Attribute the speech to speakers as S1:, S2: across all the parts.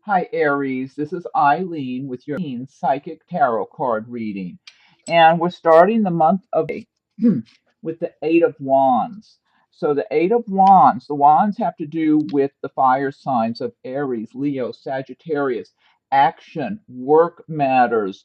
S1: Hi, Aries. This is Eileen with your Psychic Tarot card reading. And we're starting the month of with the Eight of Wands. So, the Eight of Wands, the wands have to do with the fire signs of Aries, Leo, Sagittarius, action, work matters,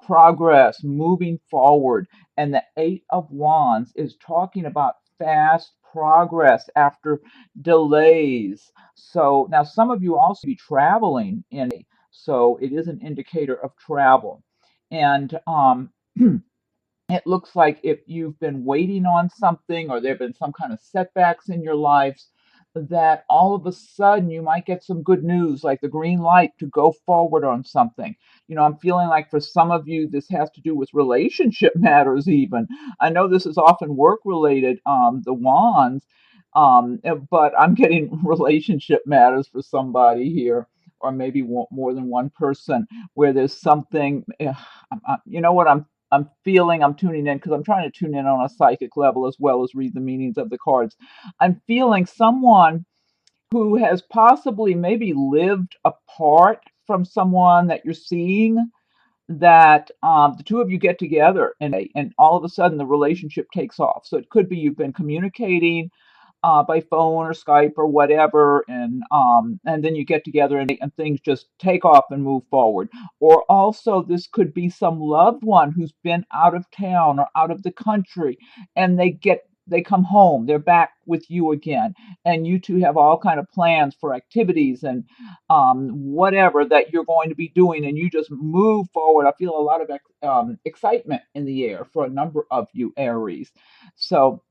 S1: progress, moving forward. And the Eight of Wands is talking about fast progress after delays. So now some of you also be traveling in, so it is an indicator of travel. And it looks like if you've been waiting on something or there have been some kind of setbacks in your lives, that all of a sudden you might get some good news, like the green light to go forward on something. I'm feeling like for some of you, this has to do with relationship matters, even. I know this is often work related, the wands, but I'm getting relationship matters for somebody here, or maybe more than one person, where there's something, you know what I'm feeling. I'm tuning in because I'm trying to tune in on a psychic level as well as read the meanings of the cards. I'm feeling someone who has possibly maybe lived apart from someone that you're seeing, that the two of you get together and all of a sudden the relationship takes off. So it could be you've been communicating by phone or Skype or whatever, and then you get together and things just take off and move forward. Or also, this could be some loved one who's been out of town or out of the country, and they come home, they're back with you again, and you two have all kind of plans for activities and whatever that you're going to be doing, and you just move forward. I feel a lot of excitement in the air for a number of you, Aries. So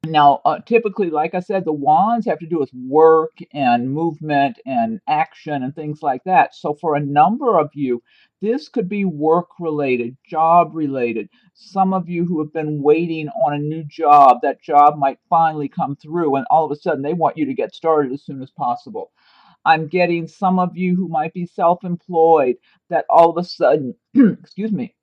S1: now, typically, like I said, the wands have to do with work and movement and action and things like that. So, for a number of you, this could be work related, job related. Some of you who have been waiting on a new job, that job might finally come through, and all of a sudden they want you to get started as soon as possible. I'm getting some of you who might be self employed, that all of a sudden, excuse me,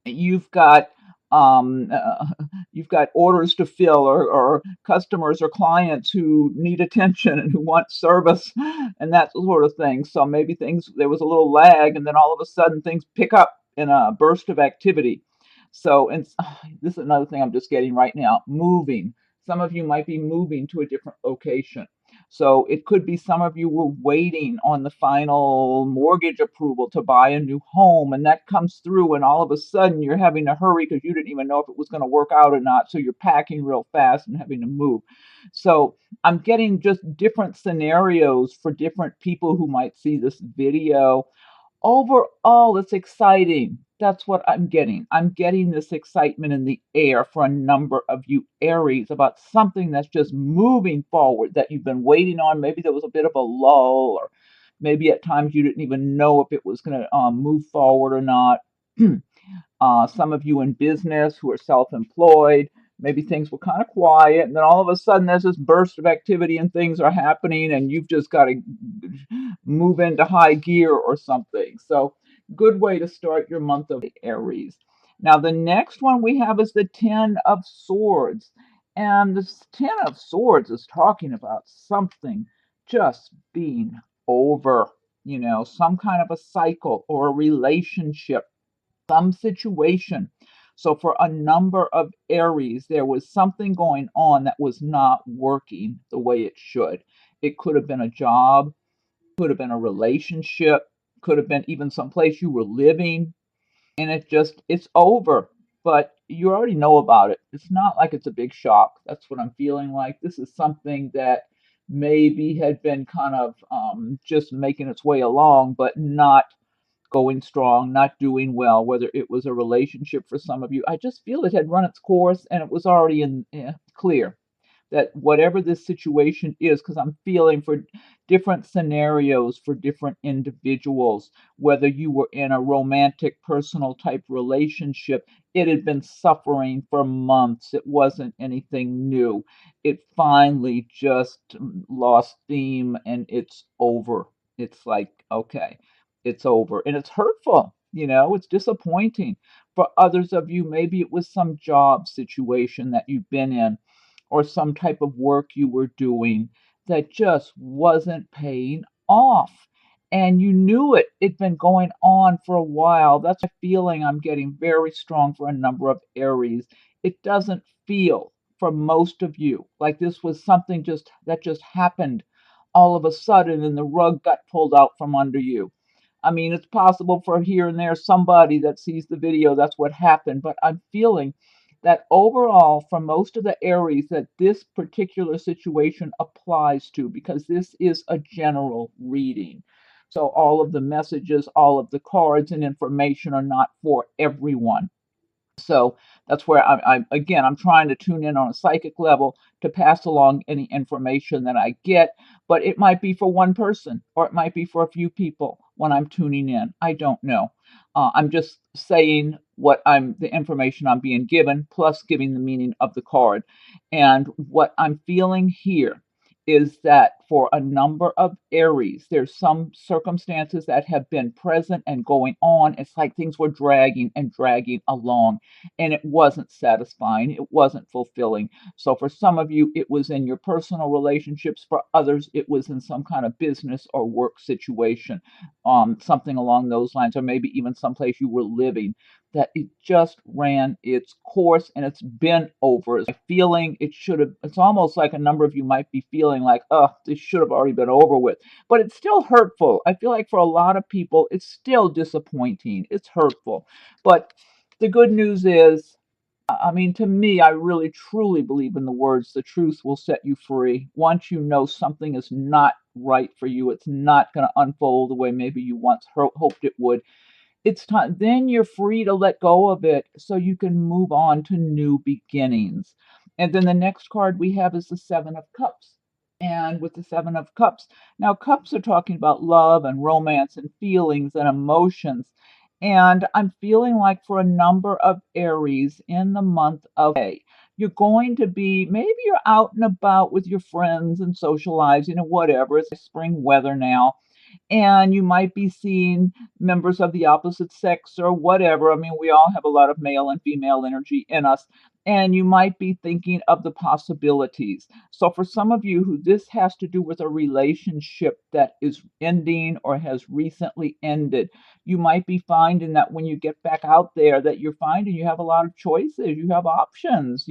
S1: you've got um, uh, you've got orders to fill, or customers or clients who need attention and who want service and that sort of thing. So maybe things, there was a little lag, and then all of a sudden things pick up in a burst of activity. So, and this is another thing I'm just getting right now, moving. Some of you might be moving to a different location. So it could be some of you were waiting on the final mortgage approval to buy a new home, and that comes through, and all of a sudden you're having to hurry because you didn't even know if it was going to work out or not. So you're packing real fast and having to move. So I'm getting just different scenarios for different people who might see this video. Overall, it's exciting. That's what I'm getting. I'm getting this excitement in the air for a number of you Aries about something that's just moving forward that you've been waiting on. Maybe there was a bit of a lull, or maybe at times you didn't even know if it was going to move forward or not. Some of you in business who are self-employed, maybe things were kind of quiet, and then all of a sudden there's this burst of activity and things are happening, and you've just got to move into high gear or something. So, good way to start your month of Aries. Now, the next one we have is the Ten of Swords. And this Ten of Swords is talking about something just being over, some kind of a cycle or a relationship, some situation. So, for a number of Aries, there was something going on that was not working the way it should. It could have been a job, could have been a relationship, could have been even someplace you were living, and it's over. But you already know about it. It's not like it's a big shock. That's what I'm feeling like. This is something that maybe had been kind of just making its way along, but not going strong, not doing well, whether it was a relationship for some of you. I just feel it had run its course and it was already clear that whatever this situation is, because I'm feeling for different scenarios for different individuals, whether you were in a romantic, personal type relationship, it had been suffering for months. It wasn't anything new. It finally just lost steam and it's over. It's like, okay, it's over. And it's hurtful, it's disappointing. For others of you, maybe it was some job situation that you've been in, or some type of work you were doing that just wasn't paying off. and you knew it. It'd been going on for a while. That's a feeling I'm getting very strong for a number of Aries. It doesn't feel for most of you like this was something just happened all of a sudden and the rug got pulled out from under you. I mean, it's possible for here and there somebody that sees the video, that's what happened. But I'm feeling that overall, for most of the Aries, that this particular situation applies to because this is a general reading. So all of the messages, all of the cards and information are not for everyone. So that's where I'm trying to tune in on a psychic level to pass along any information that I get, but it might be for one person or it might be for a few people when I'm tuning in. I don't know. I'm just saying the information I'm being given, plus giving the meaning of the card. And what I'm feeling here is that for a number of Aries, there's some circumstances that have been present and going on. It's like things were dragging and dragging along and it wasn't satisfying, it wasn't fulfilling. So for some of you, it was in your personal relationships. For others, it was in some kind of business or work situation, something along those lines, or maybe even someplace you were living, that it just ran its course and it's been over. It's feeling it should have, it's almost like a number of you might be feeling like, oh, this should have already been over with. But it's still hurtful. I feel like for a lot of people, it's still disappointing. It's hurtful. But the good news is, I mean, to me, I really truly believe in the words, the truth will set you free. Once you know something is not right for you, it's not going to unfold the way maybe you once hoped it would. It's time, then you're free to let go of it so you can move on to new beginnings. And then the next card we have is the Seven of Cups. And with the Seven of Cups, now cups are talking about love and romance and feelings and emotions. And I'm feeling like for a number of Aries in the month of May, you're going to be, maybe you're out and about with your friends and socializing and whatever. It's spring weather now, and you might be seeing members of the opposite sex or whatever. I mean, we all have a lot of male and female energy in us, and you might be thinking of the possibilities. So, for some of you who this has to do with a relationship that is ending or has recently ended, you might be finding that when you get back out there, that you're finding you have a lot of choices, you have options.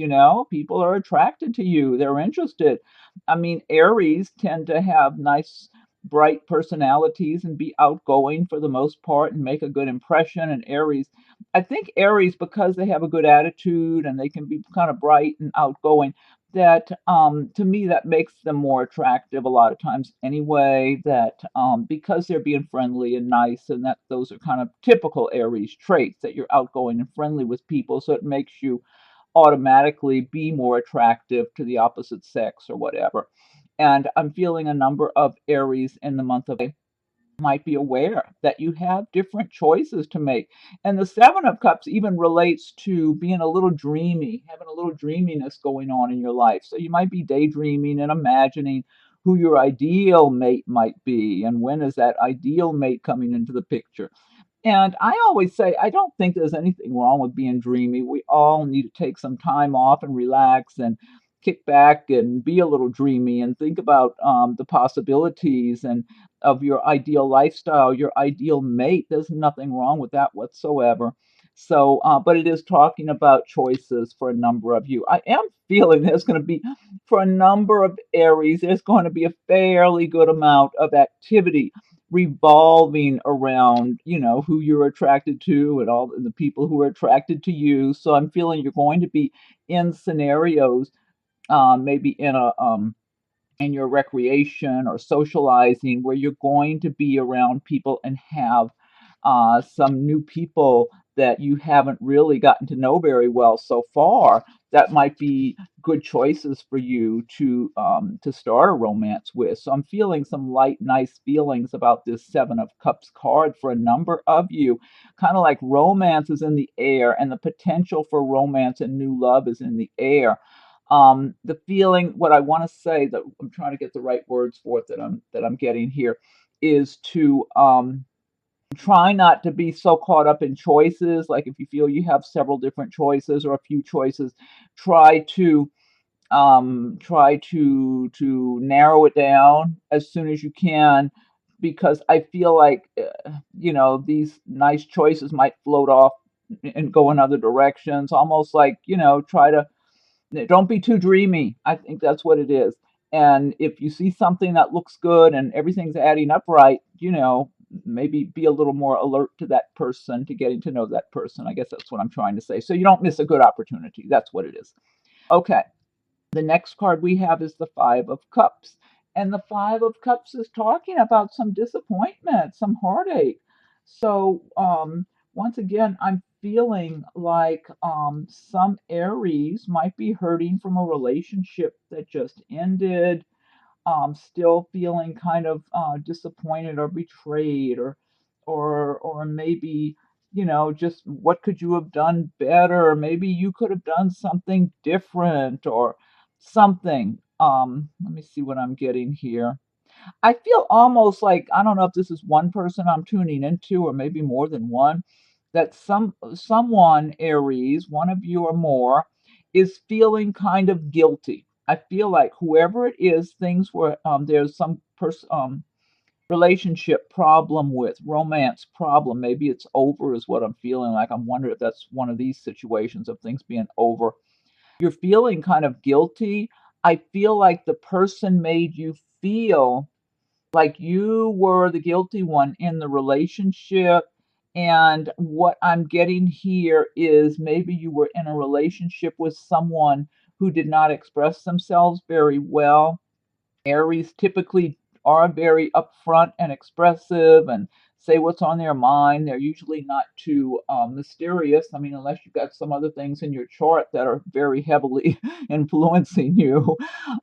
S1: People are attracted to you, they're interested. I mean, Aries tend to have nice bright personalities and be outgoing for the most part and make a good impression. And Aries, I think Aries, because they have a good attitude and they can be kind of bright and outgoing, that to me that makes them more attractive a lot of times anyway, that because they're being friendly and nice, and that those are kind of typical Aries traits, that you're outgoing and friendly with people, so it makes you automatically be more attractive to the opposite sex or whatever. And I'm feeling a number of Aries in the month of May might be aware that you have different choices to make. And the Seven of Cups even relates to being a little dreamy, having a little dreaminess going on in your life. So you might be daydreaming and imagining who your ideal mate might be and when is that ideal mate coming into the picture. And I always say, I don't think there's anything wrong with being dreamy. We all need to take some time off and relax and kick back and be a little dreamy and think about the possibilities and of your ideal lifestyle, your ideal mate. There's nothing wrong with that whatsoever. So, but it is talking about choices for a number of you. I am feeling there's going to be, for a number of Aries, there's going to be a fairly good amount of activity revolving around, who you're attracted to and all the people who are attracted to you. So I'm feeling you're going to be in scenarios, maybe in your recreation or socializing, where you're going to be around people and have some new people that you haven't really gotten to know very well so far, that might be good choices for you to start a romance with. So I'm feeling some light, nice feelings about this Seven of Cups card for a number of you. Kind of like romance is in the air, and the potential for romance and new love is in the air. The feeling, what I want to say, that I'm trying to get the right words for it, that I'm getting here, is to try not to be so caught up in choices. Like if you feel you have several different choices or a few choices, try to narrow it down as soon as you can. because I feel like, these nice choices might float off and go in other directions. Almost like, try to don't be too dreamy. I think that's what it is. And if you see something that looks good and everything's adding up right, maybe be a little more alert to that person, to getting to know that person. I guess that's what I'm trying to say. So you don't miss a good opportunity. That's what it is. Okay. The next card we have is the Five of Cups. And the Five of Cups is talking about some disappointment, some heartache. So, once again, I'm feeling like some Aries might be hurting from a relationship that just ended, still feeling kind of disappointed or betrayed, or maybe, just what could you have done better? Maybe you could have done something different or something. Let me see what I'm getting here. I feel almost like, I don't know if this is one person I'm tuning into or maybe more than one, that someone, Aries, one of you or more, is feeling kind of guilty. I feel like whoever it is, things where there's some relationship problem with, romance problem. Maybe it's over, is what I'm feeling like. I'm wondering if that's one of these situations of things being over. You're feeling kind of guilty. I feel like the person made you feel like you were the guilty one in the relationship. And what I'm getting here is maybe you were in a relationship with someone who did not express themselves very well. Aries typically are very upfront and expressive and say what's on their mind. They're usually not too mysterious. I mean, unless you've got some other things in your chart that are very heavily influencing you.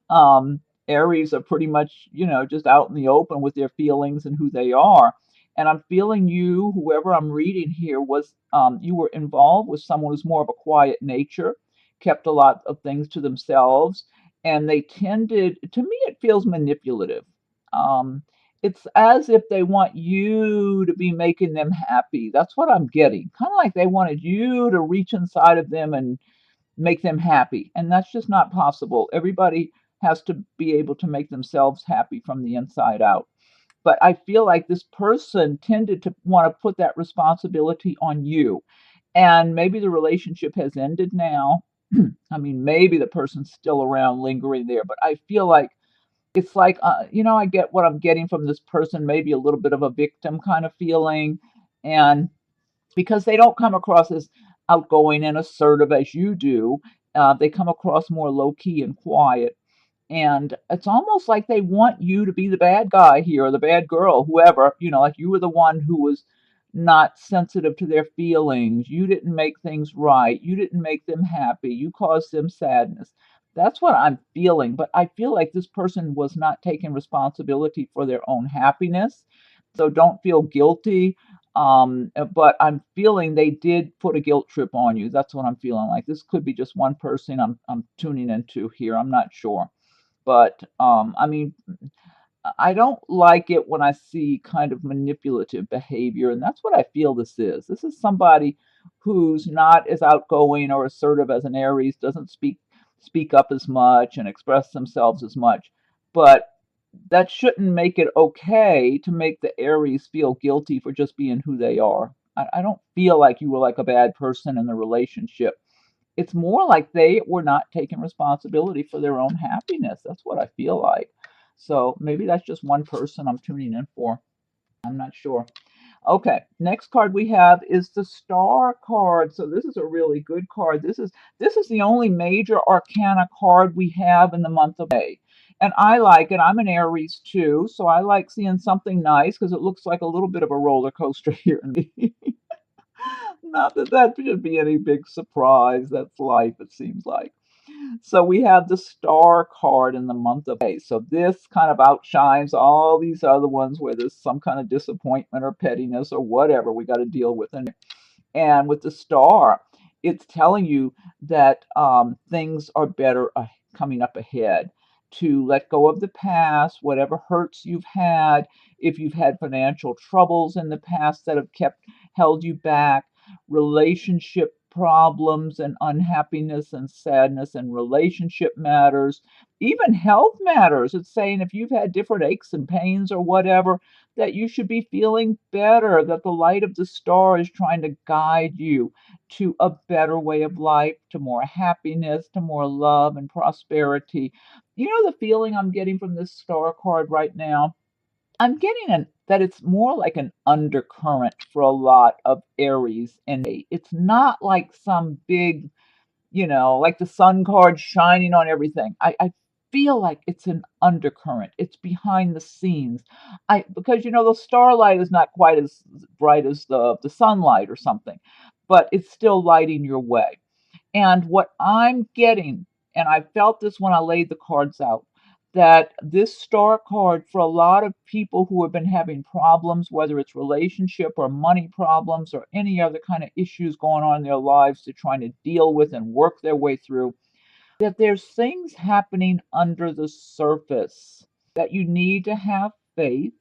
S1: Um, Aries are pretty much, just out in the open with their feelings and who they are. And I'm feeling you, whoever I'm reading here, was you were involved with someone who's more of a quiet nature, kept a lot of things to themselves, and they tended, to me, it feels manipulative. Um, it's as if they want you to be making them happy. That's what I'm getting. Kind of like they wanted you to reach inside of them and make them happy. And that's just not possible. Everybody has to be able to make themselves happy from the inside out. But I feel like this person tended to want to put that responsibility on you. And maybe the relationship has ended now. I mean, maybe the person's still around lingering there, but I feel like it's like, I get what I'm getting from this person, maybe a little bit of a victim kind of feeling. And because they don't come across as outgoing and assertive as you do, they come across more low key and quiet. And it's almost like they want you to be the bad guy here or the bad girl, whoever, like you were the one who was not sensitive to their feelings. You didn't make things right. You didn't make them happy. You caused them sadness. That's what I'm feeling. But I feel like this person was not taking responsibility for their own happiness. So don't feel guilty. But I'm feeling they did put a guilt trip on you. That's what I'm feeling like. This could be just one person I'm tuning into here. I'm not sure. But I mean, I don't like it when I see kind of manipulative behavior, and that's what I feel this is. This is somebody who's not as outgoing or assertive as an Aries, doesn't speak up as much and express themselves as much. But that shouldn't make it okay to make the Aries feel guilty for just being who they are. I don't feel like you were like a bad person in the relationship. It's more like they were not taking responsibility for their own happiness. That's what I feel like. So maybe that's just one person I'm tuning in for. I'm not sure. Okay, next card we have is the Star card. So this is a really good card. This is the only major arcana card we have in the month of May. And I like it. I'm an Aries too, so I like seeing something nice because it looks like a little bit of a roller coaster here. Not that that should be any big surprise. That's life, it seems like. So we have the Star card in the month of May. So this kind of outshines all these other ones where there's some kind of disappointment or pettiness or whatever we got to deal with. And with the Star, it's telling you that things are better coming up ahead. To let go of the past, whatever hurts you've had, if you've had financial troubles in the past that have held you back, relationship problems and unhappiness and sadness and relationship matters. even health matters. It's saying if you've had different aches and pains or whatever, that you should be feeling better, that the light of the star is trying to guide you to a better way of life, to more happiness, to more love and prosperity. You know the feeling I'm getting from this star card right now? I'm getting that it's more like an undercurrent for a lot of Aries energy. It's not like some big, like the sun card shining on everything. I feel like it's an undercurrent. It's behind the scenes. Because the starlight is not quite as bright as the sunlight or something, but it's still lighting your way. And what I'm getting, and I felt this when I laid the cards out, that this star card for a lot of people who have been having problems, whether it's relationship or money problems or any other kind of issues going on in their lives they're trying to deal with and work their way through, that there's things happening under the surface that you need to have faith,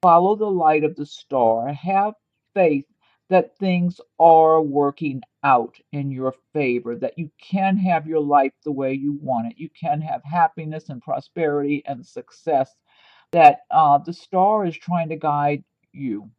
S1: follow the light of the star, have faith that things are working out in your favor, that you can have your life the way you want it. You can have happiness and prosperity and success, that the star is trying to guide you.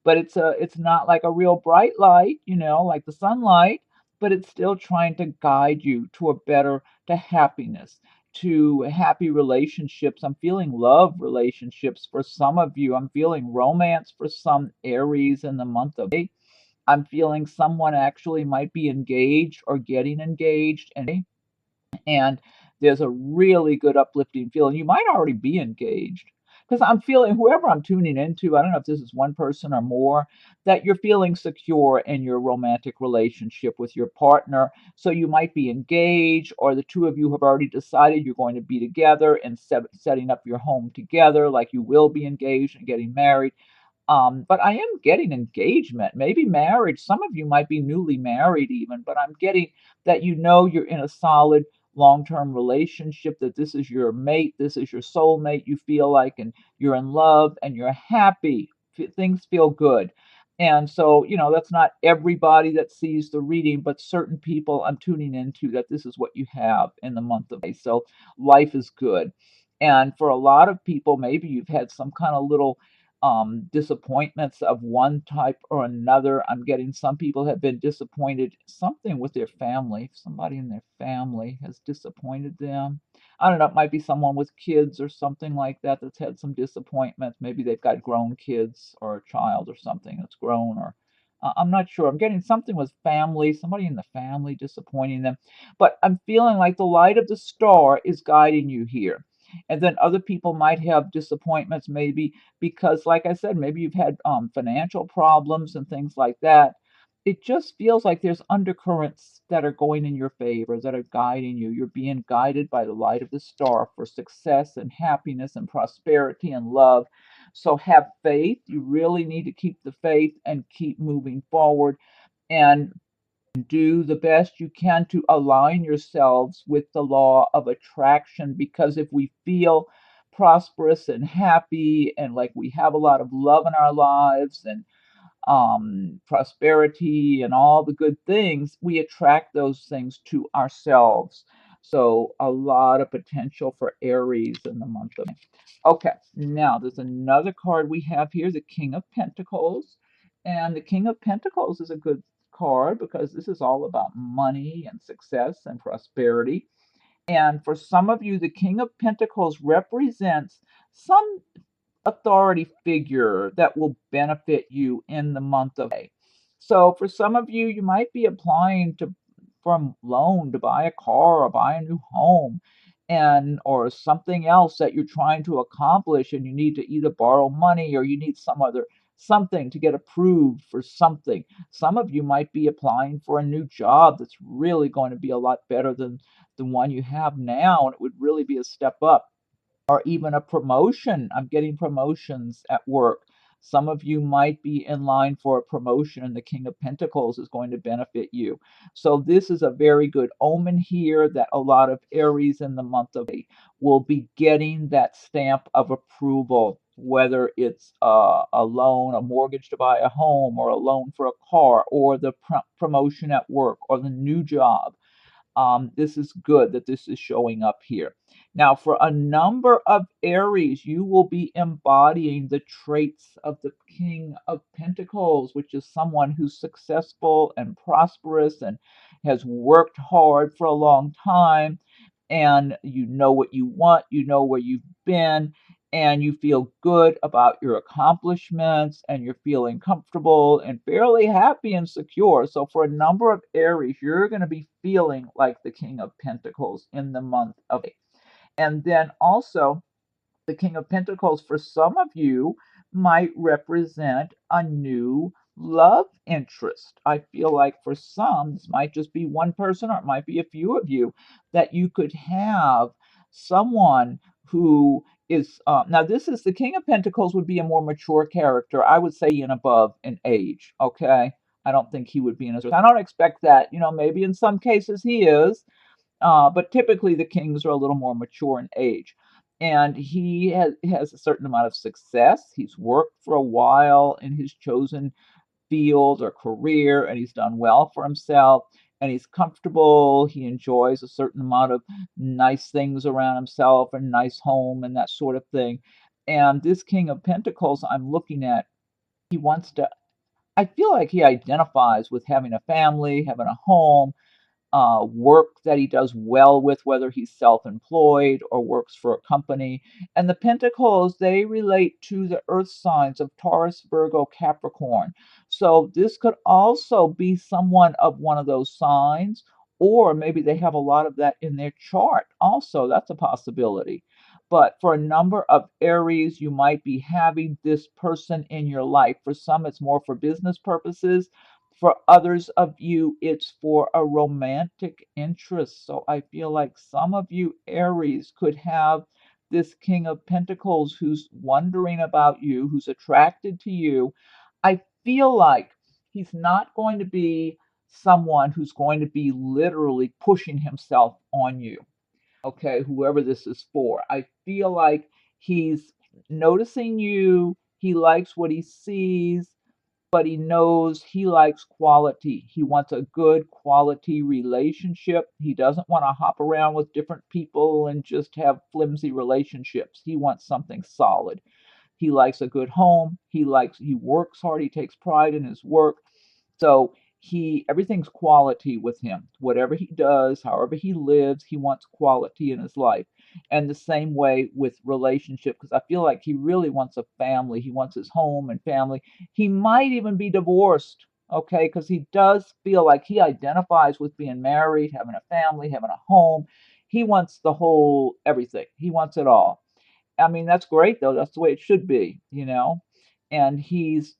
S1: But it's not like a real bright light, like the sunlight, but it's still trying to guide you to a better, to happiness, to happy relationships. I'm feeling love relationships for some of you. I'm feeling romance for some Aries in the month of May. I'm feeling someone actually might be engaged or getting engaged and there's a really good uplifting feeling. You might already be engaged because I'm feeling whoever I'm tuning into, I don't know if this is one person or more, that you're feeling secure in your romantic relationship with your partner. So you might be engaged, or the two of you have already decided you're going to be together and setting up your home together, like you will be engaged and getting married. But I am getting engagement, maybe marriage. Some of you might be newly married even, but I'm getting that you're in a solid long-term relationship, that this is your mate, this is your soulmate, you feel like, and you're in love and you're happy. Things feel good. And so, that's not everybody that sees the reading, but certain people I'm tuning into that this is what you have in the month of May. So life is good. And for a lot of people, maybe you've had some kind of little disappointments of one type or another. I'm getting some people have been disappointed, something with their family. Somebody in their family has disappointed them. I don't know, it might be someone with kids or something like that that's had some disappointments. Maybe they've got grown kids or a child or something that's grown, or I'm not sure. I'm getting something with family, somebody in the family disappointing them. But I'm feeling like the light of the star is guiding you here. And then other people might have disappointments, maybe because, like I said, maybe you've had financial problems and things like that. It just feels like there's undercurrents that are going in your favor, that are guiding you. You're being guided by the light of the star for success and happiness and prosperity and love. So have faith. You really need to keep the faith and keep moving forward and do the best you can to align yourselves with the law of attraction, because if we feel prosperous and happy and like we have a lot of love in our lives and prosperity and all the good things, we attract those things to ourselves. So a lot of potential for Aries in the month of May. Okay, now there's another card we have here, the King of Pentacles. And the King of Pentacles is a good card because this is all about money and success and prosperity. And for some of you, the King of Pentacles represents some authority figure that will benefit you in the month of May. So for some of you, you might be applying to for a loan to buy a car or buy a new home, and or something else that you're trying to accomplish, and you need to either borrow money or you need some other something to get approved for something. Some of you might be applying for a new job that's really going to be a lot better than the one you have now, and it would really be a step up, or even a promotion. I'm getting promotions at work. Some of you might be in line for a promotion, and the King of Pentacles is going to benefit you. So, this is a very good omen here that a lot of Aries in the month of May will be getting that stamp of approval, whether it's a loan, a mortgage to buy a home, or a loan for a car, or the promotion at work, or the new job. This is good that this is showing up here. Now, for a number of Aries, you will be embodying the traits of the King of Pentacles, which is someone who's successful and prosperous and has worked hard for a long time. And you know what you want, you know where you've been, and you feel good about your accomplishments, and you're feeling comfortable and fairly happy and secure. So, for a number of Aries, you're going to be feeling like the King of Pentacles in the month of May. And then also, the King of Pentacles for some of you might represent a new love interest. I feel like for some, this might just be one person or it might be a few of you, that you could have someone who is, now this is the King of Pentacles would be a more mature character. I would say and above in age, okay? I don't think he would be in his, I don't expect that, maybe in some cases he is, but typically the kings are a little more mature in age. And he has a certain amount of success. He's worked for a while in his chosen field or career, and he's done well for himself. And he's comfortable. He enjoys a certain amount of nice things around himself, and nice home, and that sort of thing. And this King of Pentacles, I'm looking at, he wants to, I feel like he identifies with having a family, having a home, work that he does well with, whether he's self-employed or works for a company. And the Pentacles, they relate to the earth signs of Taurus, Virgo, Capricorn. So this could also be someone of one of those signs, or maybe they have a lot of that in their chart. Also, that's a possibility. But for a number of Aries, you might be having this person in your life. For some, it's more for business purposes. For others of you, it's for a romantic interest. So I feel like some of you Aries could have this King of Pentacles who's wondering about you, who's attracted to you. I feel like he's not going to be someone who's going to be literally pushing himself on you. Okay, whoever this is for. I feel like he's noticing you, he likes what he sees, but he knows he likes quality. He wants a good quality relationship. He doesn't want to hop around with different people and just have flimsy relationships. He wants something solid. He likes a good home. He works hard. He takes pride in his work. So everything's quality with him. Whatever he does, however he lives, he wants quality in his life. And the same way with relationship, because I feel like he really wants a family. He wants his home and family. He might even be divorced, okay, because he does feel like he identifies with being married, having a family, having a home. He wants the whole everything. He wants it all. I mean, that's great though. That's the way it should be. And he's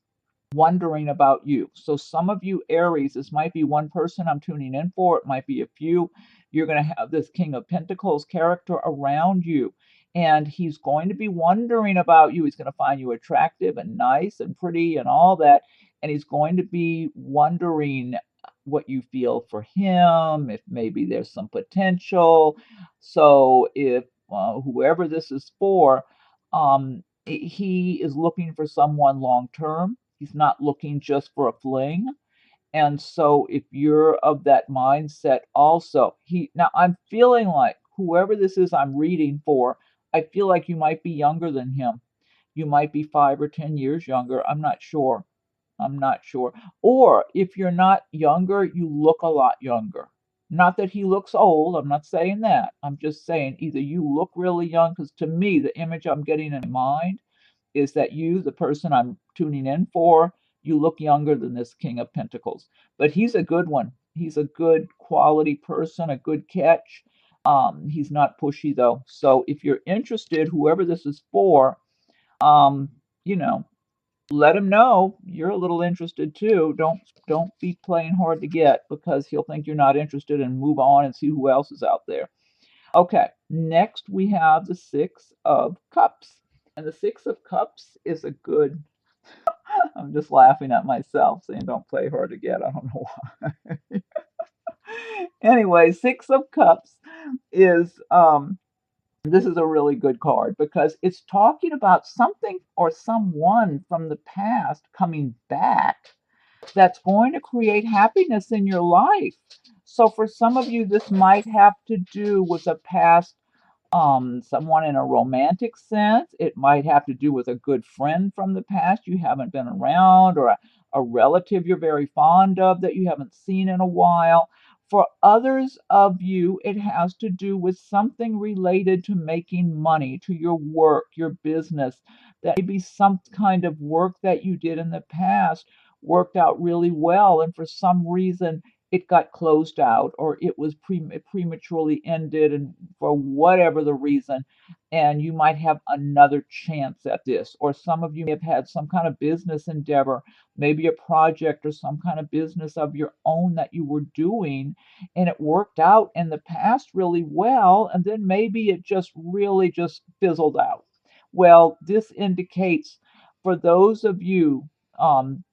S1: wondering about you. So some of you Aries, this might be one person I'm tuning in for. It might be a few. You're going to have this King of Pentacles character around you, and he's going to be wondering about you. He's going to find you attractive and nice and pretty and all that, and he's going to be wondering what you feel for him, if maybe there's some potential. So if whoever this is for, he is looking for someone long term. He's not looking just for a fling. And so if you're of that mindset also, now I'm feeling like whoever this is I'm reading for, I feel like you might be younger than him. You might be 5 or 10 years younger. I'm not sure. I'm not sure. Or if you're not younger, you look a lot younger. Not that he looks old. I'm not saying that. I'm just saying either you look really young, because to me, the image I'm getting in my mind is that you, the person I'm tuning in for, you look younger than this King of Pentacles. But he's a good one. He's a good quality person, a good catch. He's not pushy though. So if you're interested, whoever this is for, um, you know, let him know you're a little interested too. Don't be playing hard to get, because he'll think you're not interested and move on and see who else is out there. Okay, next we have the Six of Cups. And the Six of Cups is a good, I'm just laughing at myself saying don't play hard to get. I don't know why. Anyway, Six of Cups is this is a really good card because it's talking about something or someone from the past coming back that's going to create happiness in your life. So for some of you, this might have to do with a past someone in a romantic sense. It might have to do with a good friend from the past you haven't been around, or a relative you're very fond of that you haven't seen in a while. For others of you, it has to do with something related to making money, to your work, your business. That maybe some kind of work that you did in the past worked out really well, and for some reason it got closed out, or it was prematurely ended, and for whatever the reason, and you might have another chance at this. Or some of you may have had some kind of business endeavor, maybe a project or some kind of business of your own that you were doing, and it worked out in the past really well, and then maybe it just really just fizzled out. Well, this indicates for those of you,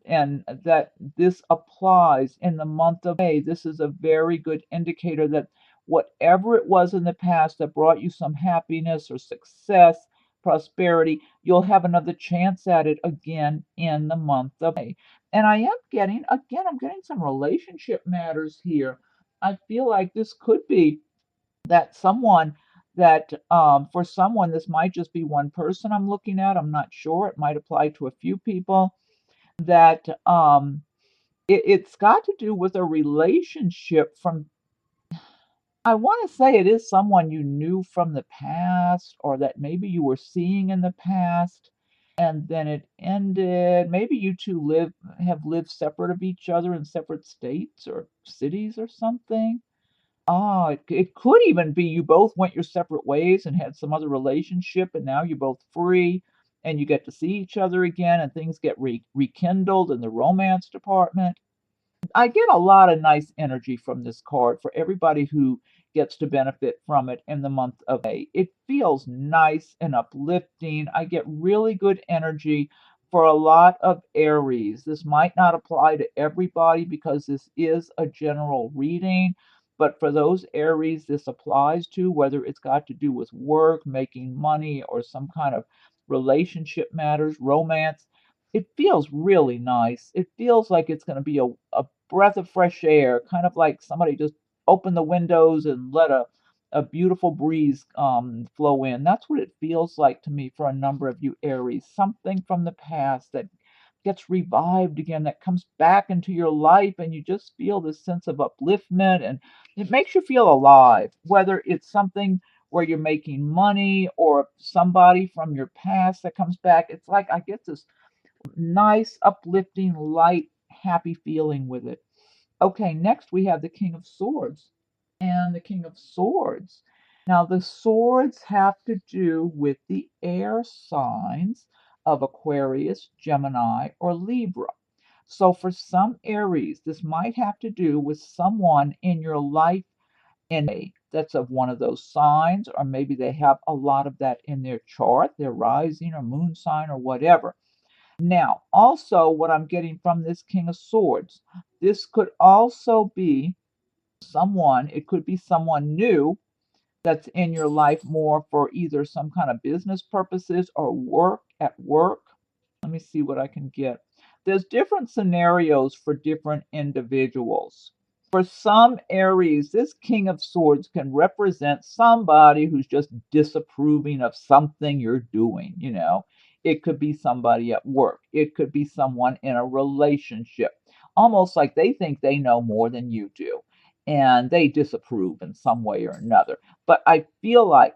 S1: and that this applies in the month of May. This is a very good indicator that whatever it was in the past that brought you some happiness or success, prosperity, you'll have another chance at it again in the month of May. And I am getting, again, I'm getting some relationship matters here. I feel like this could be that someone that for someone, this might just be one person I'm looking at. I'm not sure. It might apply to a few people that it's got to do with a relationship from, I want to say it is someone you knew from the past, or that maybe you were seeing in the past, and then it ended. Maybe you two have lived separate of each other in separate states or cities or something. Oh, it could even be you both went your separate ways and had some other relationship, and now you're both free and you get to see each other again, and things get rekindled in the romance department. I get a lot of nice energy from this card for everybody who gets to benefit from it in the month of May. It feels nice and uplifting. I get really good energy for a lot of Aries. This might not apply to everybody because this is a general reading, but for those Aries this applies to, whether it's got to do with work, making money, or some kind of relationship matters, romance. It feels really nice. It feels like it's going to be a breath of fresh air, kind of like somebody just opened the windows and let a beautiful breeze flow in. That's what it feels like to me for a number of you Aries. Something from the past that gets revived again, that comes back into your life, and you just feel this sense of upliftment, and it makes you feel alive. Whether it's something where you're making money, or somebody from your past that comes back, it's like I get this nice, uplifting, light, happy feeling with it. Okay, next we have the King of Swords. And the King of Swords. Now, the swords have to do with the air signs of Aquarius, Gemini, or Libra. So, for some Aries, this might have to do with someone in your life in May that's of one of those signs, or maybe they have a lot of that in their chart, their rising or moon sign or whatever. Now, also, what I'm getting from this King of Swords, this could also be someone, it could be someone new that's in your life more for either some kind of business purposes or work at work. Let me see what I can get. There's different scenarios for different individuals. For some Aries, this King of Swords can represent somebody who's just disapproving of something you're doing, you know. It could be somebody at work. It could be someone in a relationship. Almost like they think they know more than you do, and they disapprove in some way or another. But I feel like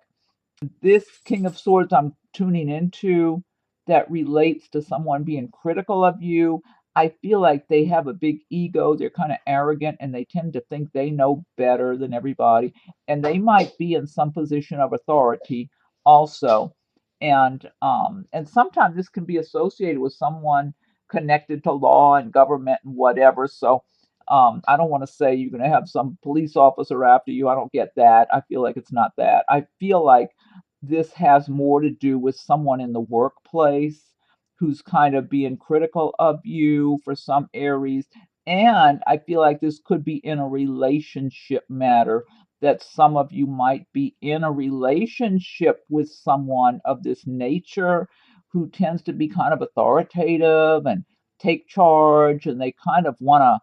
S1: this King of Swords I'm tuning into that relates to someone being critical of you. I feel like they have a big ego. They're kind of arrogant, and they tend to think they know better than everybody. And they might be in some position of authority also. And sometimes this can be associated with someone connected to law and government and whatever. So I don't want to say you're going to have some police officer after you. I don't get that. I feel like it's not that. I feel like this has more to do with someone in the workplace who's kind of being critical of you for some Aries. And I feel like this could be in a relationship matter, that some of you might be in a relationship with someone of this nature who tends to be kind of authoritative and take charge, and they kind of want to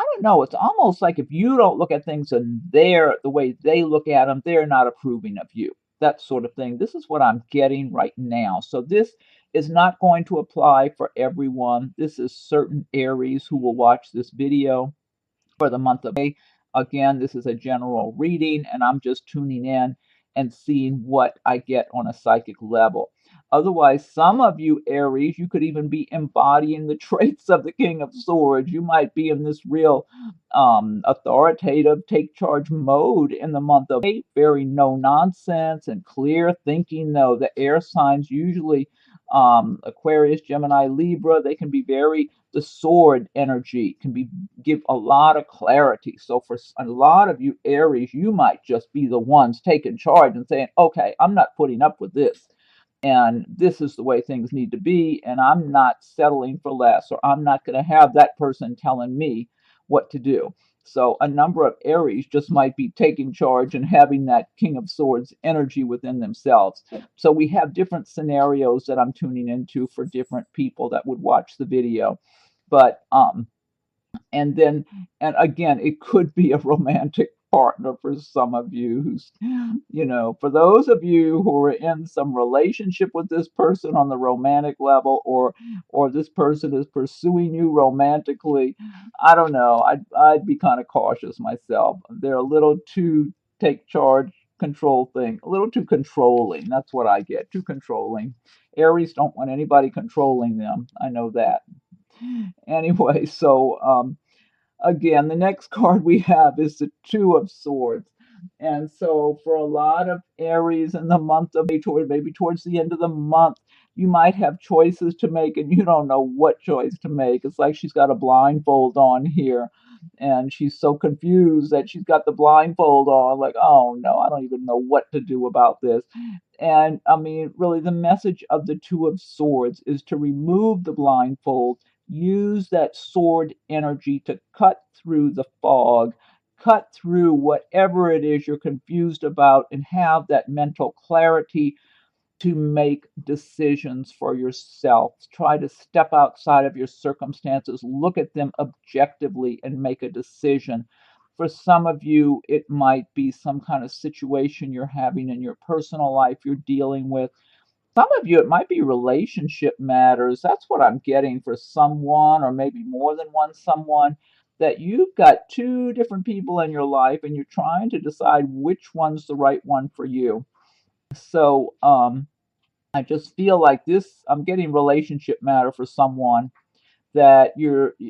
S1: I don't know. It's almost like if you don't look at things and the way they look at them, they're not approving of you. That sort of thing. This is what I'm getting right now. So this is not going to apply for everyone. This is certain Aries who will watch this video for the month of May. Again, this is a general reading, and I'm just tuning in and seeing what I get on a psychic level. Otherwise, some of you Aries, you could even be embodying the traits of the King of Swords. You might be in this real authoritative, take charge mode in the month of May. Very no nonsense and clear thinking, though. The air signs usually Aquarius, Gemini, Libra, they can be very, the sword energy can be give a lot of clarity. So for a lot of you Aries, you might just be the ones taking charge and saying, okay, I'm not putting up with this. And this is the way things need to be. And I'm not settling for less, or I'm not going to have that person telling me what to do. So a number of Aries just might be taking charge and having that King of Swords energy within themselves. So we have different scenarios that I'm tuning into for different people that would watch the video. But and then and again, it could be a romantic partner for some of you who's, for those of you who are in some relationship with this person on the romantic level, or this person is pursuing you romantically. I don't know, I'd be kind of cautious myself. They're a little too take charge control thing, a little too controlling. That's what I get, too controlling. Aries don't want anybody controlling them, I know that. Anyway, so again, the next card we have is the Two of Swords. And so for a lot of Aries in the month of May, maybe towards the end of the month, you might have choices to make and you don't know what choice to make. It's like she's got a blindfold on here and she's so confused that she's got the blindfold on, like, oh no, I don't even know what to do about this. And I mean, really, the message of the Two of Swords is to remove the blindfold, use that sword energy to cut through the fog, cut through whatever it is you're confused about, and have that mental clarity to make decisions for yourself. Try to step outside of your circumstances, look at them objectively, and make a decision. For some of you, it might be some kind of situation you're having in your personal life you're dealing with. Some of you, it might be relationship matters. That's what I'm getting for someone, or maybe more than one someone, that you've got two different people in your life and you're trying to decide which one's the right one for you. So, I just feel like this, I'm getting relationship matter for someone that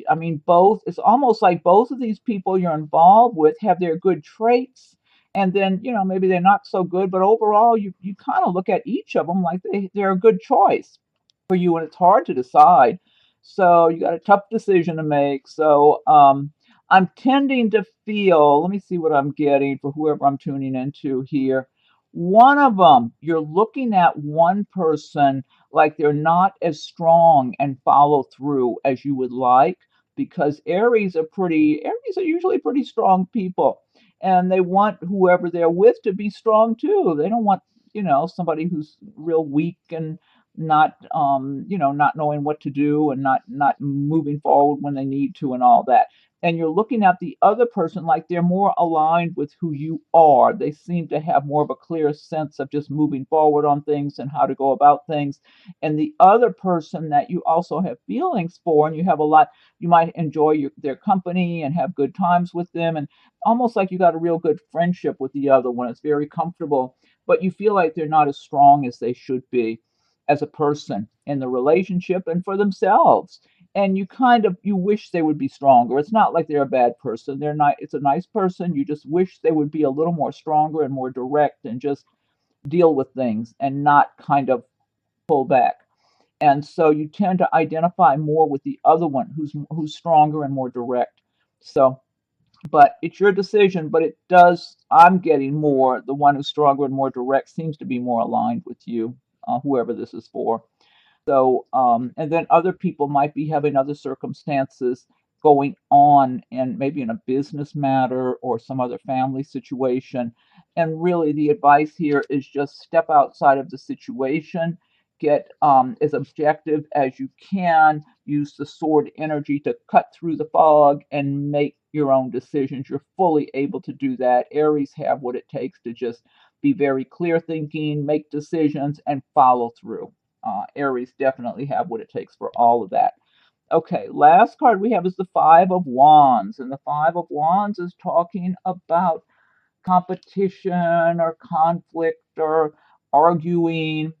S1: I mean, both, it's almost like both of these people you're involved with have their good traits. And then, maybe they're not so good, but overall, you kind of look at each of them like they're a good choice for you, and it's hard to decide. So you got a tough decision to make. So I'm tending to feel, let me see what I'm getting for whoever I'm tuning into here. One of them, you're looking at one person like they're not as strong and follow through as you would like, because Aries are usually pretty strong people, and they want whoever they're with to be strong too. They don't want, somebody who's real weak and not not knowing what to do and not moving forward when they need to and all that. And you're looking at the other person like they're more aligned with who you are. They seem to have more of a clear sense of just moving forward on things and how to go about things. And the other person that you also have feelings for, and you might enjoy their company and have good times with them, and almost like you got a real good friendship with the other one. It's very comfortable, but you feel like they're not as strong as they should be as a person in the relationship and for themselves. And you wish they would be stronger. It's not like they're a bad person. They're not, it's a nice person. You just wish they would be a little more stronger and more direct and just deal with things and not kind of pull back. And so you tend to identify more with the other one who's stronger and more direct. So, but it's your decision. But I'm getting more, the one who's stronger and more direct seems to be more aligned with you, whoever this is for. So, and then other people might be having other circumstances going on, and maybe in a business matter or some other family situation. And really, the advice here is just step outside of the situation, get as objective as you can, use the sword energy to cut through the fog and make your own decisions. You're fully able to do that. Aries have what it takes to just be very clear thinking, make decisions, and follow through. Aries definitely have what it takes for all of that. Okay, last card we have is the Five of Wands, and the Five of Wands is talking about competition or conflict or arguing.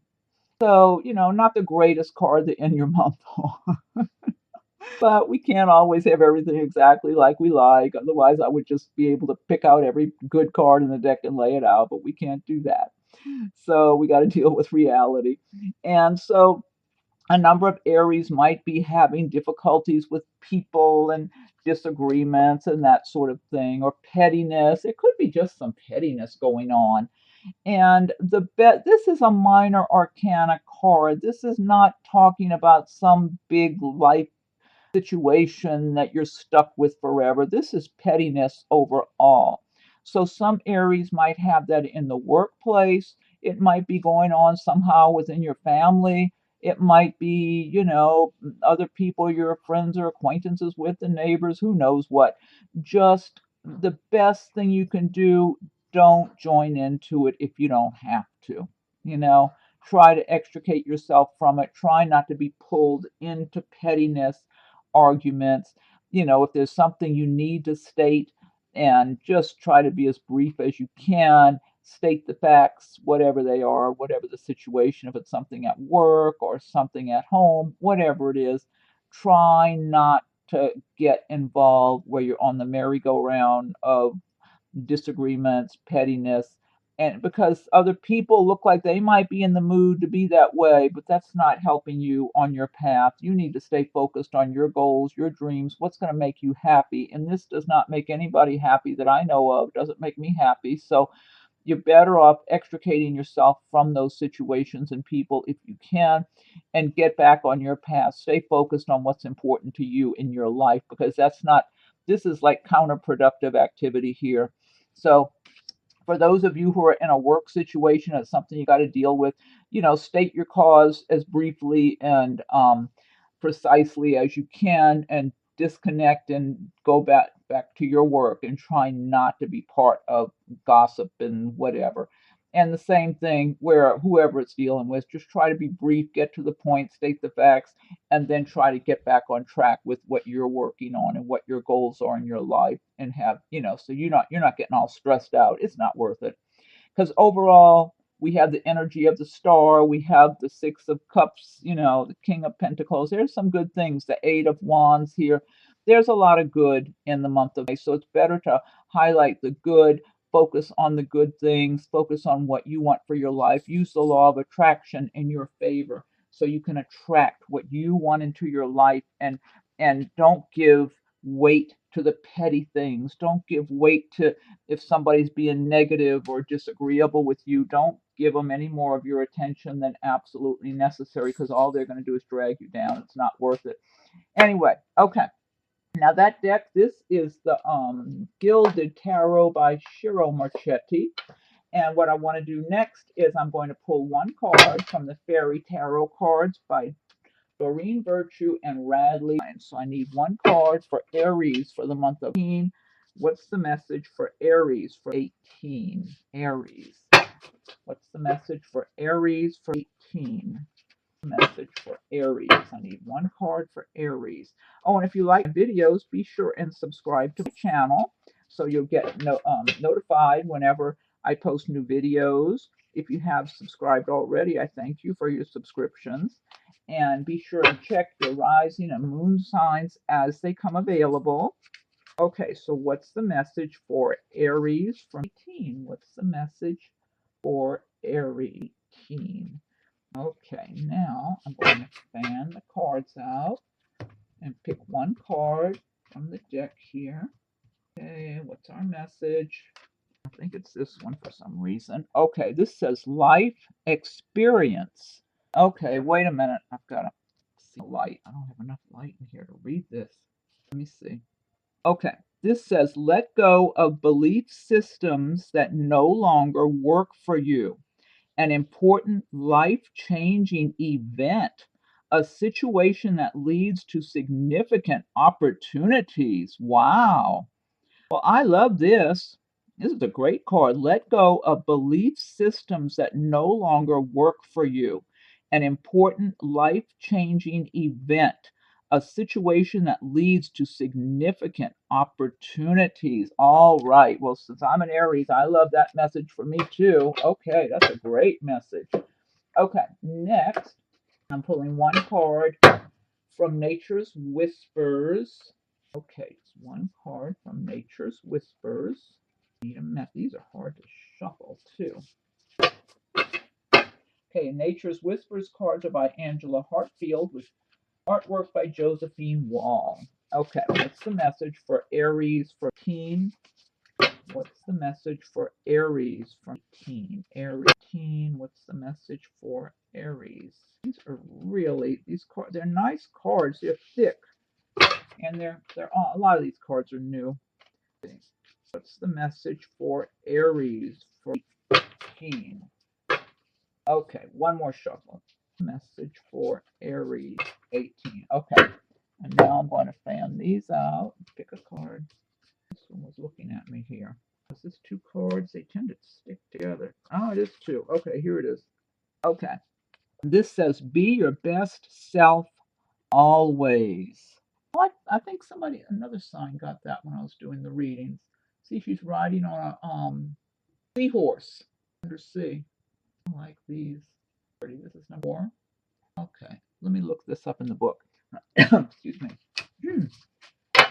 S1: So, not the greatest card to end your month on. But we can't always have everything exactly like we like. Otherwise, I would just be able to pick out every good card in the deck and lay it out, but we can't do that. So we got to deal with reality. And so a number of Aries might be having difficulties with people and disagreements and that sort of thing, or pettiness. It could be just some pettiness going on. And this is a minor arcana card. This is not talking about some big life situation that you're stuck with forever. This is pettiness overall. So some Aries might have that in the workplace. It might be going on somehow within your family. It might be, other people, your friends or acquaintances with, the neighbors, who knows what. Just the best thing you can do, don't join into it if you don't have to. You know, try to extricate yourself from it. Try not to be pulled into pettiness arguments. If there's something you need to state, and just try to be as brief as you can. State the facts, whatever they are, whatever the situation, if it's something at work or something at home, whatever it is. Try not to get involved where you're on the merry-go-round of disagreements, pettiness, and because other people look like they might be in the mood to be that way, but that's not helping you on your path. You need to stay focused on your goals, your dreams, what's going to make you happy. And this does not make anybody happy that I know of. It doesn't make me happy. So you're better off extricating yourself from those situations and people if you can, and get back on your path. Stay focused on what's important to you in your life, because this is like counterproductive activity here. So for those of you who are in a work situation, it's something you got to deal with. State your cause as briefly and precisely as you can, and disconnect and go back to your work, and try not to be part of gossip and whatever. And the same thing where whoever it's dealing with, just try to be brief, get to the point, state the facts, and then try to get back on track with what you're working on and what your goals are in your life, and have, so you're not getting all stressed out. It's not worth it, because overall we have the energy of the star, we have the Six of Cups, the King of Pentacles. There's some good things, the Eight of Wands here. There's a lot of good in the month of May, so it's better to highlight the good, focus on the good things, focus on what you want for your life. Use the law of attraction in your favor so you can attract what you want into your life, and don't give weight to the petty things. Don't give weight to, if somebody's being negative or disagreeable with you, don't give them any more of your attention than absolutely necessary, because all they're going to do is drag you down. It's not worth it. Anyway, okay. Now that deck, this is the Gilded Tarot by Shiro Marchetti. And what I want to do next is I'm going to pull one card from the Fairy Tarot cards by Doreen Virtue and Radley. So I need one card for Aries for the month of 18. What's the message for Aries for 18? Aries. What's the message for Aries for 18? Message for Aries. I need one card for Aries. Oh, and if you like videos, be sure and subscribe to my channel so you'll get notified whenever I post new videos. If you have subscribed already, I thank you for your subscriptions. And be sure to check your rising and moon signs as they come available. Okay, so what's the message for Aries from 18? What's the message for Aries 18? Okay, now I'm going to fan the cards out and pick one card from the deck here. Okay, what's our message? I think it's this one for some reason. Okay, this says life experience. Okay, wait a minute. I've got to see light. I don't have enough light in here to read this. Let me see. Okay, this says let go of belief systems that no longer work for you. An important life-changing event, a situation that leads to significant opportunities. Wow. Well, I love this. This is a great card. Let go of belief systems that no longer work for you. An important life changing event, a situation that leads to significant opportunities. All right. Well, since I'm an Aries, I love that message for me too. Okay, that's a great message. Okay, next, I'm pulling one card from Nature's Whispers. Okay, it's one card from Nature's Whispers. Need a mess. These are hard to shuffle too. Okay, Nature's Whispers cards are by Angela Hartfield with artwork by Josephine Wall. Okay, what's the message for Aries for teen? What's the message for Aries from teen? Aries teen, what's the message for Aries? These are really, these cards, they're nice cards. They're thick. And they're a lot of these cards are new. What's the message for Aries for 18? Okay, one more shuffle. Message for Aries 18. Okay, and now I'm going to fan these out. Pick a card. This one was looking at me here. Is this two cards? They tend to stick together. Oh, it is two. Okay, here it is. Okay. This says, be your best self always. I think another sign got that when I was doing the readings. See, she's riding on a seahorse under sea. I like these. This is number 4. Okay, let me look this up in the book. Excuse me.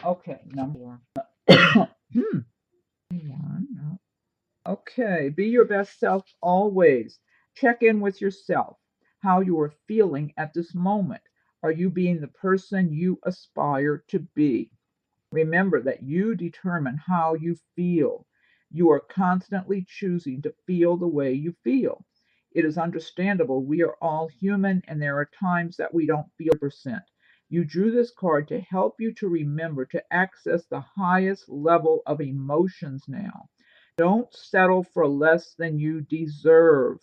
S1: Okay, number 4. One. No. Okay, be your best self always. Check in with yourself, how you are feeling at this moment. Are you being the person you aspire to be? Remember that you determine how you feel. You are constantly choosing to feel the way you feel. It is understandable. We are all human, and there are times that we don't feel 100%. You drew this card to help you to remember to access the highest level of emotions now. Don't settle for less than you deserve.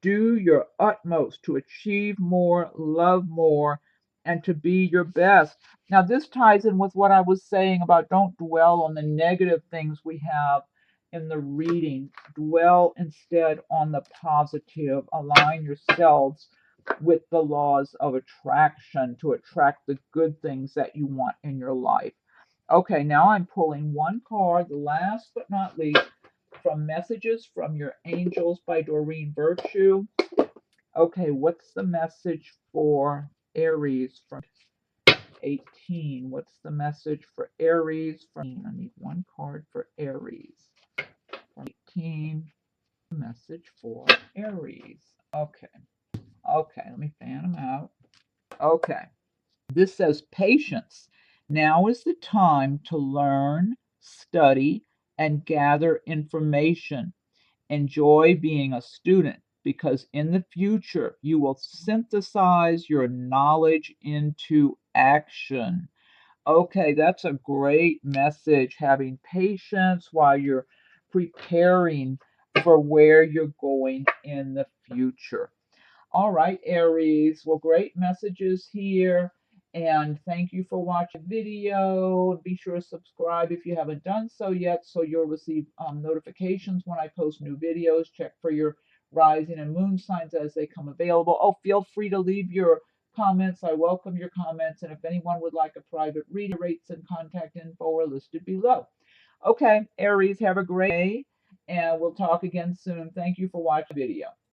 S1: Do your utmost to achieve more, love more, and to be your best. Now, this ties in with what I was saying about don't dwell on the negative things we have in the reading. Dwell instead on the positive. Align yourselves with the laws of attraction to attract the good things that you want in your life. Okay, now I'm pulling one card, last but not least, from Messages from Your Angels by Doreen Virtue. Okay, what's the message for Aries from 18? What's the message for Aries from? I need one card for Aries from 18. Message for Aries. Okay. Okay, let me fan them out. Okay. This says patience. Now is the time to learn, study, and gather information. Enjoy being a student because in the future you will synthesize your knowledge into action. Okay, that's a great message. Having patience while you're preparing for where you're going in the future. All right, Aries. Well, great messages here. And thank you for watching the video. Be sure to subscribe if you haven't done so yet so you'll receive notifications when I post new videos. Check for your rising and moon signs as they come available. Oh, feel free to leave your comments. I welcome your comments. And if anyone would like a private reading, rates and contact info are listed below. Okay, Aries, have a great day. And we'll talk again soon. Thank you for watching the video.